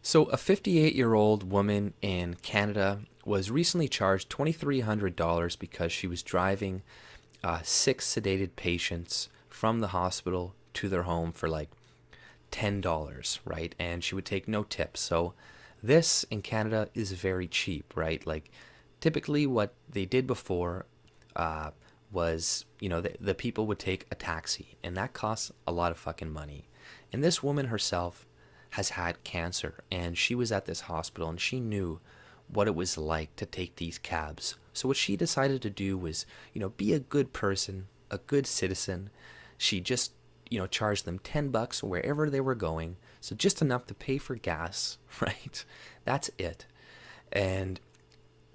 So, a 58-year-old woman in Canada was recently charged $2,300 because she was driving six sedated patients from the hospital to their home for like $10, right? And she would take no tips. So, this in Canada is very cheap, right? Like, typically, what they did before uh, was, the people would take a taxi, and that costs a lot of fucking money. And this woman herself has had cancer, and she was at this hospital, and she knew what it was like to take these cabs. So what she decided to do was, be a good person, a good citizen. She just, charged them $10 wherever they were going, so just enough to pay for gas, right? That's it. And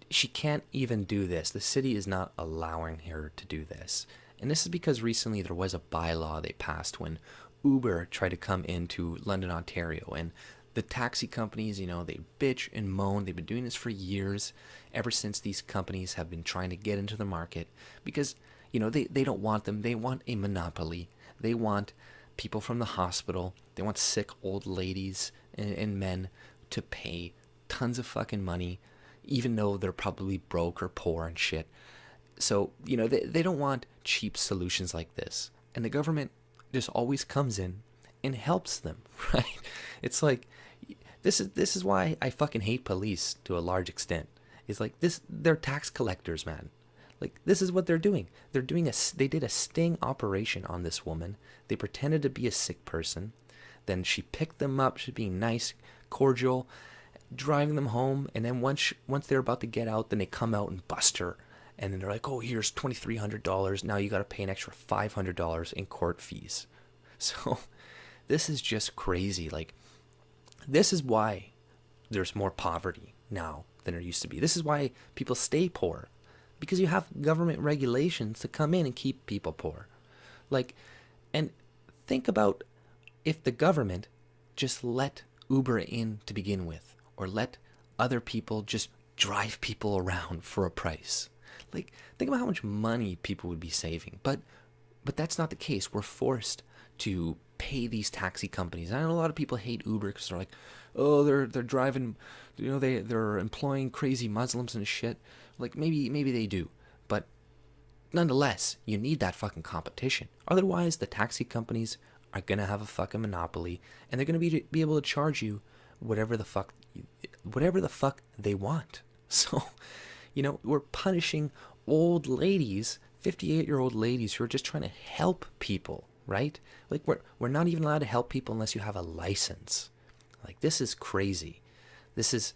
she can't even do this. The city is not allowing her to do this. And this is because recently there was a bylaw they passed when Uber tried to come into London, Ontario. And the taxi companies, they bitch and moan. They've been doing this for years, ever since these companies have been trying to get into the market because, they don't want them. They want a monopoly. They want people from the hospital. They want sick old ladies and men to pay tons of fucking money, even though they're probably broke or poor and shit. So, they don't want cheap solutions like this. And the government just always comes in and helps them, right? It's like this is why I fucking hate police to a large extent. It's like they're tax collectors, man. Like this is what they're doing. They did a sting operation on this woman. They pretended to be a sick person. Then she picked them up, she's being nice, cordial, driving them home, and then once they're about to get out, then they come out and bust her. And then they're like, "Oh, here's $2,300. Now you got to pay an extra $500 in court fees." So, this is just crazy. Like, this is why there's more poverty now than there used to be. This is why people stay poor, because you have government regulations to come in and keep people poor. Like, and think about if the government just let Uber in to begin with, or let other people just drive people around for a price. Like, think about how much money people would be saving. But that's not the case. We're forced to pay these taxi companies. I know a lot of people hate Uber because they're like, oh, they're driving, they're employing crazy Muslims and shit. Like maybe they do, but nonetheless, you need that fucking competition. Otherwise, the taxi companies are gonna have a fucking monopoly, and they're gonna be able to charge you whatever the fuck they want. So, we're punishing old ladies, 58-year-old ladies who are just trying to help people, right? Like we're not even allowed to help people unless you have a license. Like this is crazy. This is,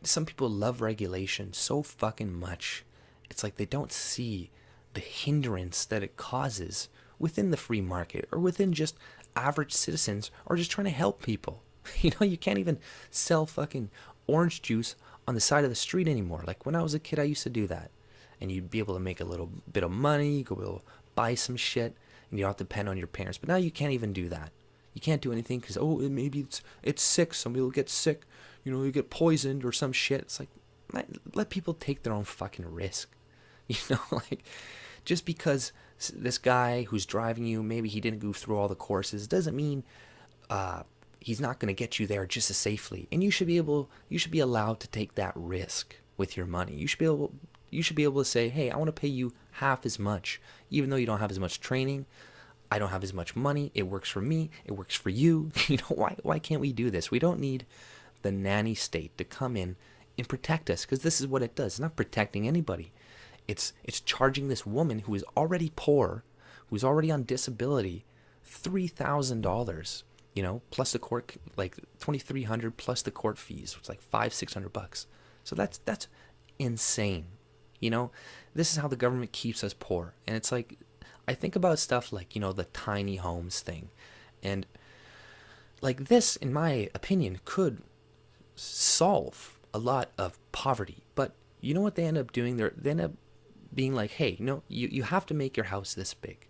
some people love regulation so fucking much. It's like they don't see the hindrance that it causes within the free market or within just average citizens or just trying to help people. You can't even sell fucking orange juice on the side of the street anymore. Like when I was a kid, I used to do that. And you'd be able to make a little bit of money, you could be able to buy some shit, and you don't have to depend on your parents. But now you can't even do that. You can't do anything because, maybe it's sick. Somebody will get sick. You get poisoned or some shit. It's like, let people take their own fucking risk. Like, just because this guy who's driving you, maybe he didn't go through all the courses, doesn't mean he's not going to get you there just as safely. And you should be allowed to take that risk with your money. You should be able to say, hey, I want to pay you half as much, even though you don't have as much training. I don't have as much money. It works for me. It works for you. Why can't we do this? We don't need the nanny state to come in and protect us, because this is what it does. It's not protecting anybody. It's charging this woman who is already poor, who's already on disability, $3,000. Plus the court, like $2,300 plus the court fees. It's like $500-$600. So that's insane. This is how the government keeps us poor. And it's like, I think about stuff like, the tiny homes thing. And like this, in my opinion, could solve a lot of poverty. But you know what they end up doing? They end up being like, hey, you have to make your house this big.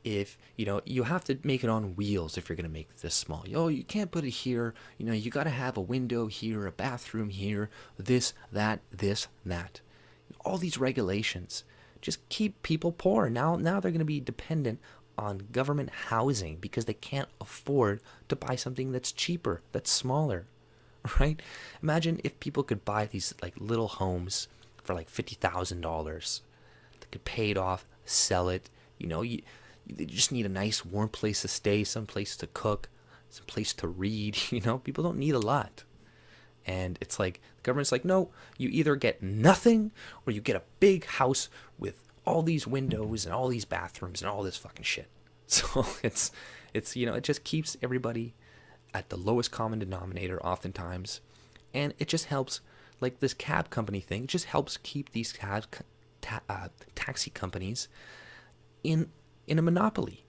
If, you have to make it on wheels if you're going to make it this small. You can't put it here. You got to have a window here, a bathroom here, this, that. All these regulations just keep people poor. Now they're going to be dependent on government housing because they can't afford to buy something that's cheaper, that's smaller, right? Imagine if people could buy these like little homes for like $50,000. They could pay it off, sell it. You just need a nice warm place to stay, some place to cook, some place to read. People don't need a lot. And it's like the government's like, no, you either get nothing or you get a big house with all these windows and all these bathrooms and all this fucking shit. So it's it just keeps everybody at the lowest common denominator oftentimes, and it just helps, like this cab company thing, it just helps keep these taxi companies in a monopoly,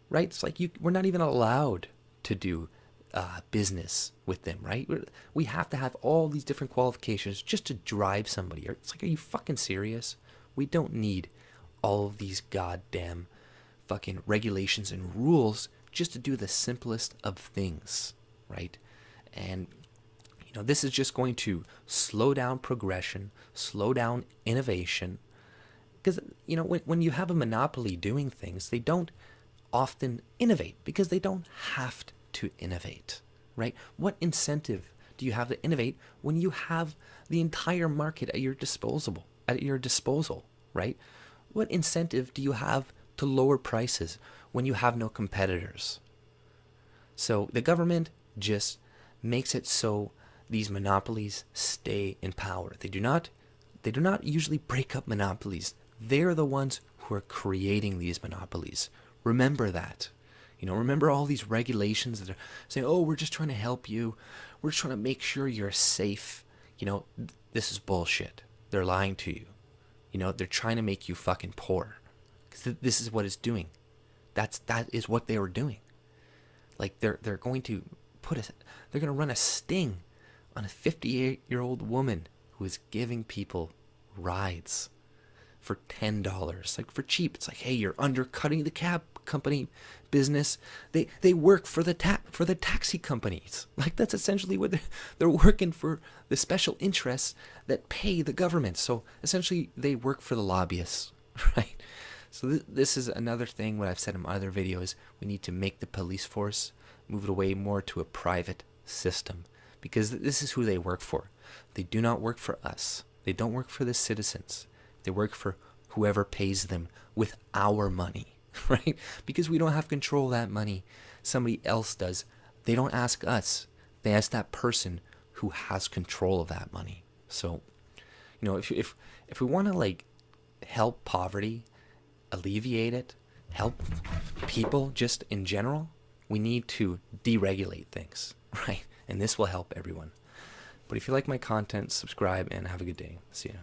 right? It's like we're not even allowed to do business with them, right? We have to have all these different qualifications just to drive somebody. It's like, are you fucking serious? We don't need all of these goddamn fucking regulations and rules just to do the simplest of things, right? And this is just going to slow down progression, slow down innovation, because when you have a monopoly doing things, they don't often innovate because they don't have to innovate, right? What incentive do you have to innovate when you have the entire market at your disposal, right? What incentive do you have to lower prices when you have no competitors? So the government just makes it so these monopolies stay in power. They do not usually break up monopolies. They're the ones who are creating these monopolies. Remember that. Remember all these regulations that are saying, oh, we're just trying to help you. We're just trying to make sure you're safe. This is bullshit. They're lying to you. They're trying to make you fucking poor. Because this is what it's doing. That is what they were doing. Like they're going to run a sting on a 58-year-old woman who is giving people rides for $10, like for cheap. It's like, hey, you're undercutting the cab company business. They work for the taxi companies. Like that's essentially what they're working for, the special interests that pay the government. So essentially they work for the lobbyists, right? So this is another thing, what I've said in my other videos, we need to make the police force move it away more to a private system, because this is who they work for. They do not work for us. They don't work for the citizens. They work for whoever pays them with our money, right? Because we don't have control of that money. Somebody else does. They don't ask us. They ask that person who has control of that money. So, if we want to like help poverty, alleviate it, help people just in general, we need to deregulate things, right? And this will help everyone. But if you like my content, subscribe and have a good day. See ya.